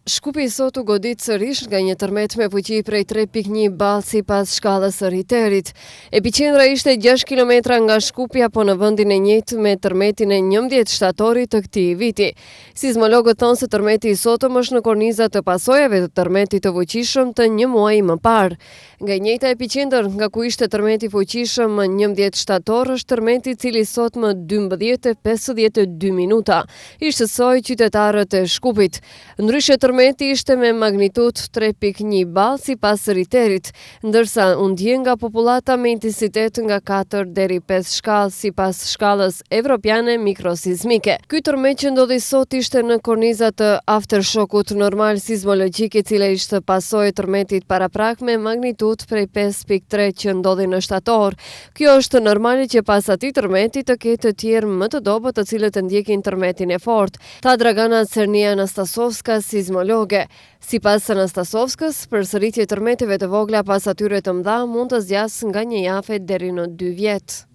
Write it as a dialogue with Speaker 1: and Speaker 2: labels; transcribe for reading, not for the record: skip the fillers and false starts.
Speaker 1: Shkupi i sot u godit sërish nga një tërmet me fuqi prej 3.1 ball sipas shkallës së Richterit. Epiqendra ishte 6 kilometra nga Shkupja, po në vendin e njëjtë me tërmetin e 11 shtatorit të këtij viti. Sismologët thonë se tërmeti i sotëm është në kornizat të pasojave të tërmetit të fuqishëm të një muaji më parë. Nga e njëjta epiqendër nga ku ishte tërmeti fuqishëm më 11 shtator është tërmeti i cili sot më 12:52 minuta i shqetësoi qytetarët e Shkupit. Ndryshe tërmeti ishte me magnitud 3.1 ball sipas Richterit, ndërsa u ndje nga popullata me intensitet nga 4 deri 5 shkallë sipas shkallës evropiane mikrosizmike. Ky tërmet që ndodhi sot ishte në kornizat të aftershokut normal sismologjik, i cili ishte pasojë e tërmetit paraprak me magnitud prej 5.3 që ndodhi në shtator. Kjo është normale që pas atij tërmeti të ketë të tjerë më të dobët të cilët e ndjekin tërmetin e fortë, tha Dragana Cernia Anastasovska, sismologe. Sipas Anastasovskës, përsëritje tërmeteve të vogla pas atyre të mëdha mund të zgjasë nga një javë deri në 2 vjet.